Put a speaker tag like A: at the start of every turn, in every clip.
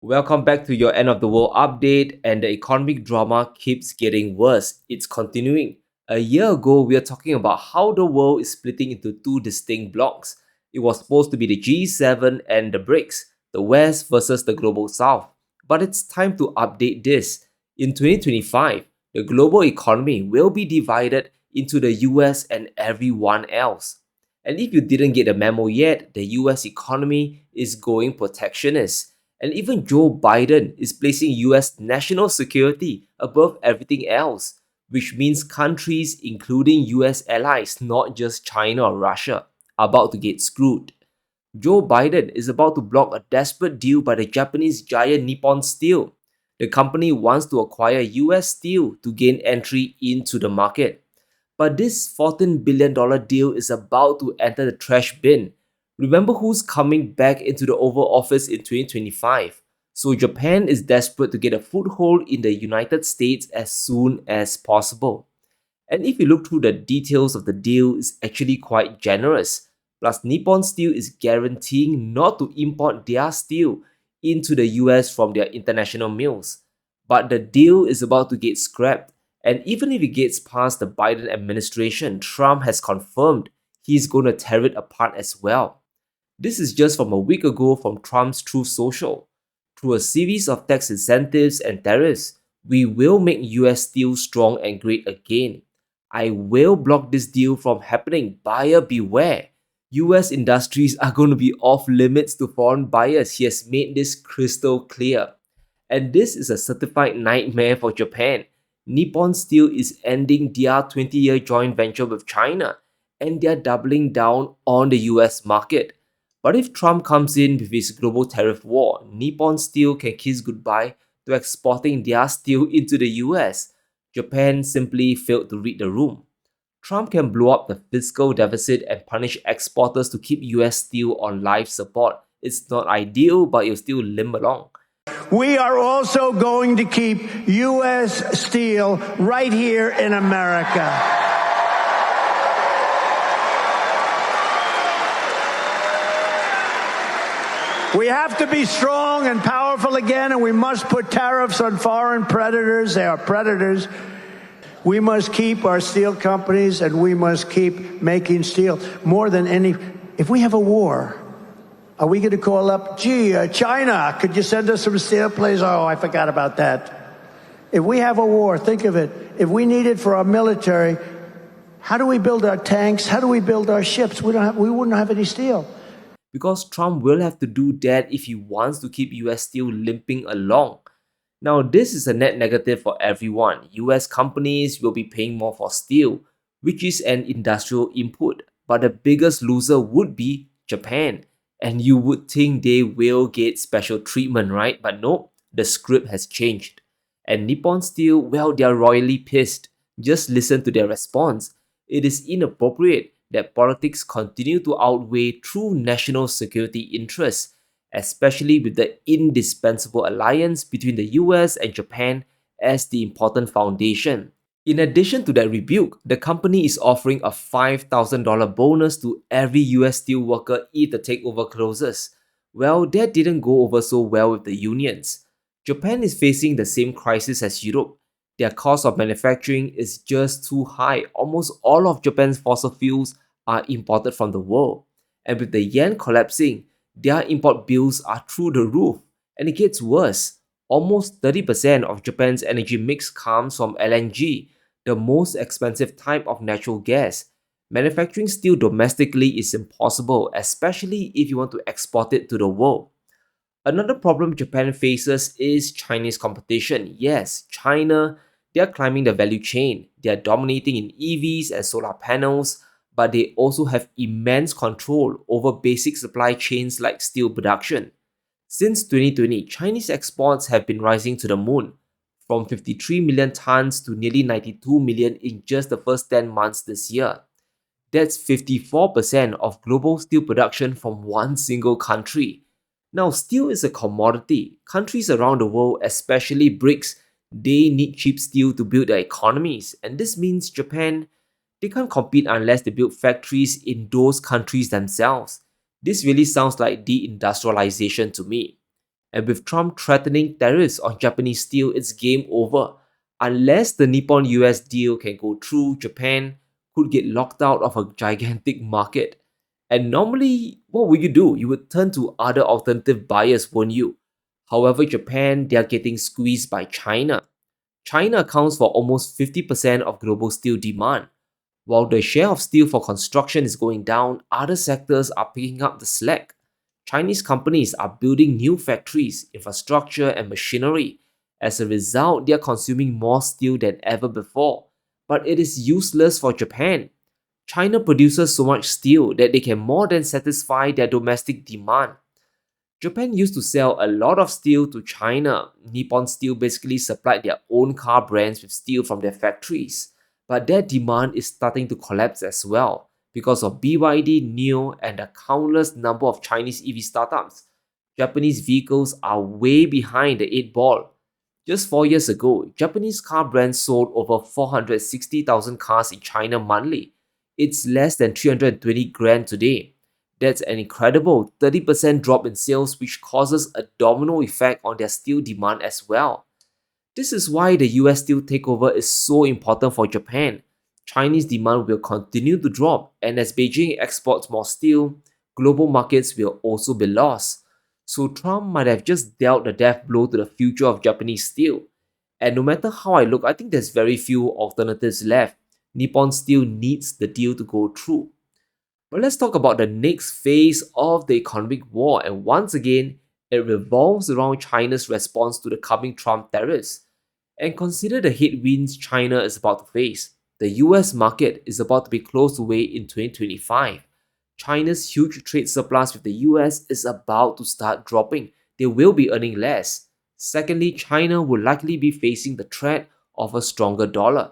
A: Welcome back to your end of the world update, and the economic drama keeps getting worse. It's continuing. A year ago, we were talking about how the world is splitting into two distinct blocks. It was supposed to be the G7 and the BRICS, the West versus the global South. But it's time to update this. In 2025, the global economy will be divided into the US and everyone else. And if you didn't get the memo yet, the US economy is going protectionist. And even Joe Biden is placing US national security above everything else, which means countries, including US allies, not just China or Russia, are about to get screwed. Joe Biden is about to block a desperate deal by the Japanese giant Nippon Steel. The company wants to acquire US steel to gain entry into the market. But this $14 billion deal is about to enter the trash bin. Remember who's coming back into the Oval Office in 2025? So Japan is desperate to get a foothold in the United States as soon as possible. And if you look through the details of the deal, it's actually quite generous. Plus, Nippon Steel is guaranteeing not to import their steel into the US from their international mills. But the deal is about to get scrapped. And even if it gets past the Biden administration, Trump has confirmed he's going to tear it apart as well. This is just from a week ago from Trump's Truth Social. Through a series of tax incentives and tariffs, we will make US steel strong and great again. I will block this deal from happening. Buyer beware. US industries are going to be off limits to foreign buyers. He has made this crystal clear. And this is a certified nightmare for Japan. Nippon Steel is ending their 20-year joint venture with China, and they're doubling down on the US market. But if Trump comes in with his global tariff war, Nippon Steel can kiss goodbye to exporting their steel into the US. Japan simply failed to read the room. Trump can blow up the fiscal deficit and punish exporters to keep US steel on life support. It's not ideal, but it'll still limp along.
B: We are also going to keep U.S. steel right here in America. We have to be strong and powerful again, and we must put tariffs on foreign predators. They are predators. We must keep our steel companies, and we must keep making steel more than any. If we have a war, are we going to call up, China, could you send us some steel, please? Oh, I forgot about that. If we have a war, think of it. If we need it for our military, how do we build our tanks? How do we build our ships? We wouldn't have any steel.
A: Because Trump will have to do that if he wants to keep US steel limping along. Now, this is a net negative for everyone. US companies will be paying more for steel, which is an industrial input. But the biggest loser would be Japan. And you would think they will get special treatment, right? But no, the script has changed. And Nippon Steel, well, they're royally pissed. Just listen to their response. It is inappropriate that politics continue to outweigh true national security interests, especially with the indispensable alliance between the US and Japan as the important foundation. In addition to that rebuke, the company is offering a $5,000 bonus to every US steelworker if the takeover closes. Well, that didn't go over so well with the unions. Japan is facing the same crisis as Europe. Their cost of manufacturing is just too high. Almost all of Japan's fossil fuels are imported from the world. And with the yen collapsing, their import bills are through the roof. And it gets worse. Almost 30% of Japan's energy mix comes from LNG, the most expensive type of natural gas. Manufacturing steel domestically is impossible, especially if you want to export it to the world. Another problem Japan faces is Chinese competition. Yes, China, they are climbing the value chain. They are dominating in EVs and solar panels, but they also have immense control over basic supply chains like steel production. Since 2020, Chinese exports have been rising to the moon, from 53 million tons to nearly 92 million in just the first 10 months this year. That's 54% of global steel production from one single country. Now, steel is a commodity. Countries around the world, especially BRICS, they need cheap steel to build their economies. And this means Japan, they can't compete unless they build factories in those countries themselves. This really sounds like de-industrialization to me. And with Trump threatening tariffs on Japanese steel, it's game over. Unless the Nippon US deal can go through, Japan could get locked out of a gigantic market. And normally, what would you do? You would turn to other alternative buyers, wouldn't you? However, Japan, they are getting squeezed by China. China accounts for almost 50% of global steel demand. While the share of steel for construction is going down, other sectors are picking up the slack. Chinese companies are building new factories, infrastructure, and machinery. As a result, they are consuming more steel than ever before. But it is useless for Japan. China produces so much steel that they can more than satisfy their domestic demand. Japan used to sell a lot of steel to China. Nippon Steel basically supplied their own car brands with steel from their factories. But their demand is starting to collapse as well because of BYD, NIO, and the countless number of Chinese EV startups. Japanese vehicles are way behind the 8 ball. Just 4 years ago, Japanese car brands sold over 460,000 cars in China monthly. It's less than 320 grand today. That's an incredible 30% drop in sales, which causes a domino effect on their steel demand as well. This is why the US steel takeover is so important for Japan. Chinese demand will continue to drop, and as Beijing exports more steel, global markets will also be lost. So Trump might have just dealt the death blow to the future of Japanese steel. And no matter how I look, I think there's very few alternatives left. Nippon Steel needs the deal to go through. But let's talk about the next phase of the economic war, and once again, it revolves around China's response to the coming Trump tariffs. And consider the headwinds China is about to face. The US market is about to be closed away in 2025. China's huge trade surplus with the US is about to start dropping. They will be earning less. Secondly, China will likely be facing the threat of a stronger dollar.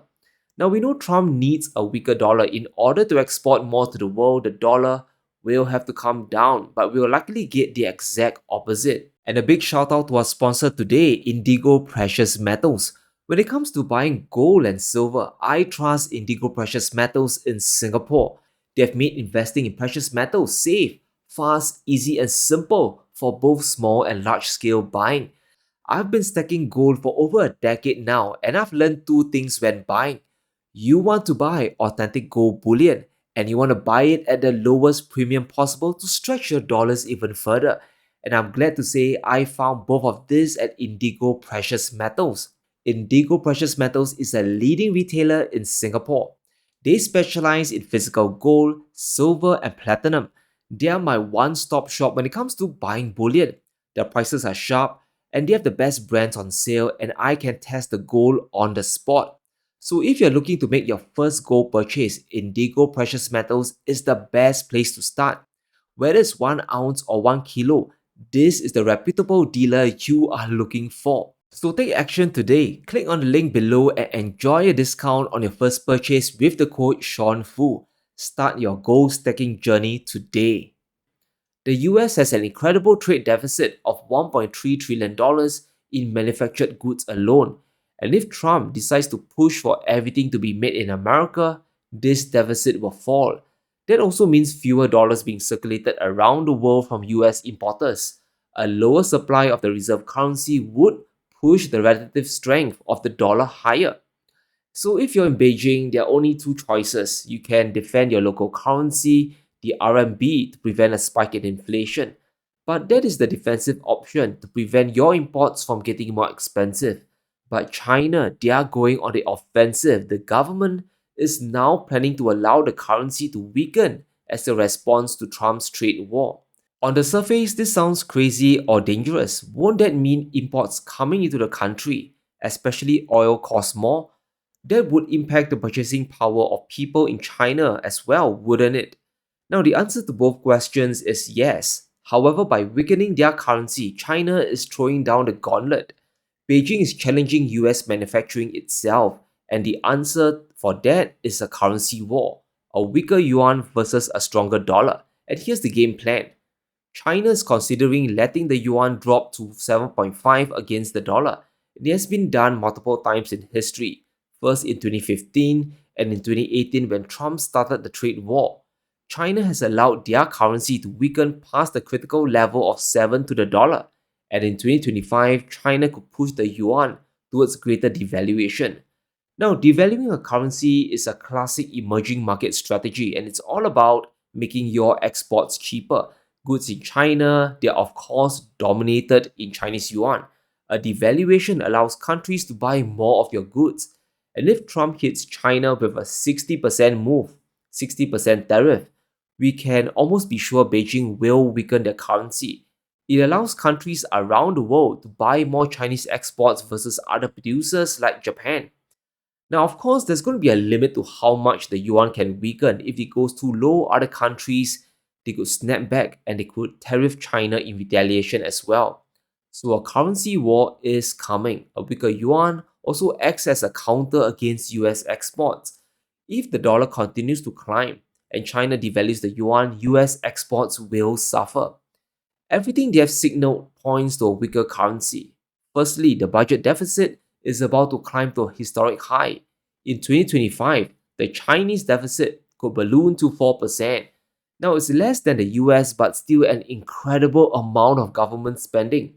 A: Now we know Trump needs a weaker dollar in order to export more to the world. The dollar will have to come down, but we will likely get the exact opposite. And a big shout out to our sponsor today, Indigo Precious Metals. When it comes to buying gold and silver, I trust Indigo Precious Metals in Singapore. They have made investing in precious metals safe, fast, easy, and simple for both small and large scale buying. I've been stacking gold for over a decade now, and I've learned two things when buying. You want to buy authentic gold bullion, and you want to buy it at the lowest premium possible to stretch your dollars even further. And I'm glad to say I found both of this at Indigo Precious Metals. Indigo Precious Metals is a leading retailer in Singapore. They specialize in physical gold, silver, and platinum. They are my one-stop shop when it comes to buying bullion. Their prices are sharp, and they have the best brands on sale, and I can test the gold on the spot. So if you're looking to make your first gold purchase, Indigo Precious Metals is the best place to start. Whether it's 1 ounce or 1 kilo, this is the reputable dealer you are looking for. So take action today. Click on the link below and enjoy a discount on your first purchase with the code SeanFu. Start your gold stacking journey today. The US has an incredible trade deficit of $1.3 trillion in manufactured goods alone. And if Trump decides to push for everything to be made in America, this deficit will fall. That also means fewer dollars being circulated around the world from US importers. A lower supply of the reserve currency would push the relative strength of the dollar higher. So if you're in Beijing, there are only two choices. You can defend your local currency, the RMB, to prevent a spike in inflation. But that is the defensive option to prevent your imports from getting more expensive. But China, they are going on the offensive. The government is now planning to allow the currency to weaken as a response to Trump's trade war. On the surface, this sounds crazy or dangerous. Won't that mean imports coming into the country, especially oil, cost more? That would impact the purchasing power of people in China as well, wouldn't it? Now, the answer to both questions is yes. However, by weakening their currency, China is throwing down the gauntlet. Beijing is challenging US manufacturing itself, and the answer for that is a currency war, a weaker yuan versus a stronger dollar. And here's the game plan. China is considering letting the yuan drop to 7.5 against the dollar. It has been done multiple times in history, first in 2015 and in 2018 when Trump started the trade war. China has allowed their currency to weaken past the critical level of 7 to the dollar. And in 2025, China could push the yuan towards greater devaluation. Now, devaluing a currency is a classic emerging market strategy, and it's all about making your exports cheaper. Goods in China, they are of course dominated in Chinese yuan. A devaluation allows countries to buy more of your goods. And if Trump hits China with a 60% move, 60% tariff, we can almost be sure Beijing will weaken their currency. It allows countries around the world to buy more Chinese exports versus other producers like Japan. Now, of course, there's going to be a limit to how much the yuan can weaken. If it goes too low, other countries they could snap back and they could tariff China in retaliation as well. So a currency war is coming. A weaker yuan also acts as a counter against US exports. If the dollar continues to climb and China devalues the yuan, US exports will suffer. Everything they have signaled points to a weaker currency. Firstly, the budget deficit is about to climb to a historic high. In 2025, the Chinese deficit could balloon to 4%. Now, it's less than the US, but still an incredible amount of government spending.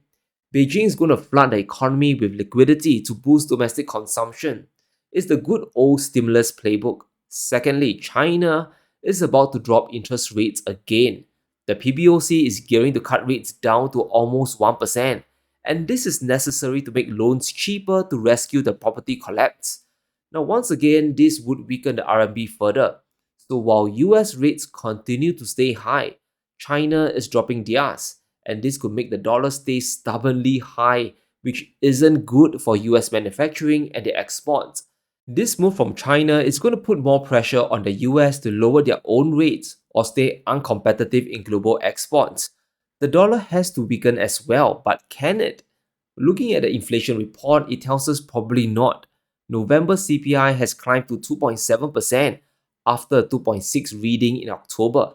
A: Beijing is going to flood the economy with liquidity to boost domestic consumption. It's the good old stimulus playbook. Secondly, China is about to drop interest rates again. The PBOC is gearing to cut rates down to almost 1%, and this is necessary to make loans cheaper to rescue the property collapse. Now, once again, this would weaken the RMB further. So while US rates continue to stay high, China is dropping theirs, and this could make the dollar stay stubbornly high, which isn't good for US manufacturing and their exports. This move from China is going to put more pressure on the US to lower their own rates or stay uncompetitive in global exports. The dollar has to weaken as well, but can it? Looking at the inflation report, it tells us probably not. November CPI has climbed to 2.7% after a 2.6 reading in October.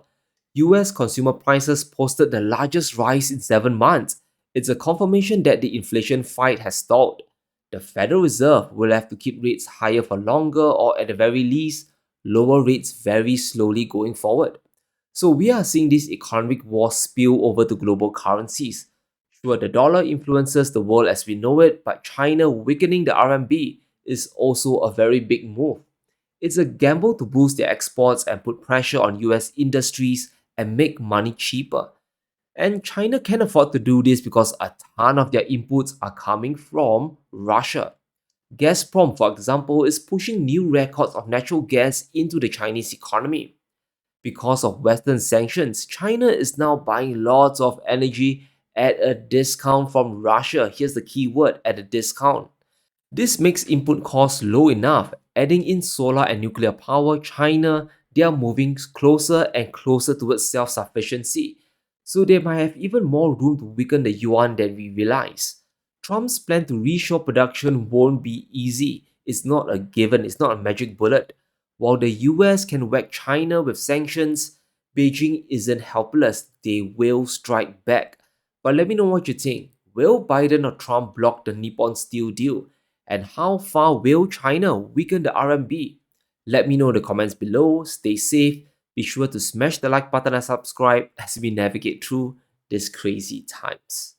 A: US consumer prices posted the largest rise in 7 months. It's a confirmation that the inflation fight has stalled. The Federal Reserve will have to keep rates higher for longer or at the very least, lower rates very slowly going forward. So we are seeing this economic war spill over to global currencies. Sure, the dollar influences the world as we know it, but China weakening the RMB is also a very big move. It's a gamble to boost their exports and put pressure on US industries and make money cheaper. And China can afford to do this because a ton of their inputs are coming from Russia. Gazprom, for example, is pushing new records of natural gas into the Chinese economy. Because of Western sanctions, China is now buying lots of energy at a discount from Russia. Here's the key word, at a discount. This makes input costs low enough. Adding in solar and nuclear power, China, they are moving closer and closer towards self-sufficiency. So they might have even more room to weaken the yuan than we realize. Trump's plan to reshore production won't be easy. It's not a given, it's not a magic bullet. While the US can whack China with sanctions, Beijing isn't helpless. They will strike back. But let me know what you think. Will Biden or Trump block the Nippon Steel deal? And how far will China weaken the RMB? Let me know in the comments below. Stay safe. Be sure to smash the like button and subscribe as we navigate through these crazy times.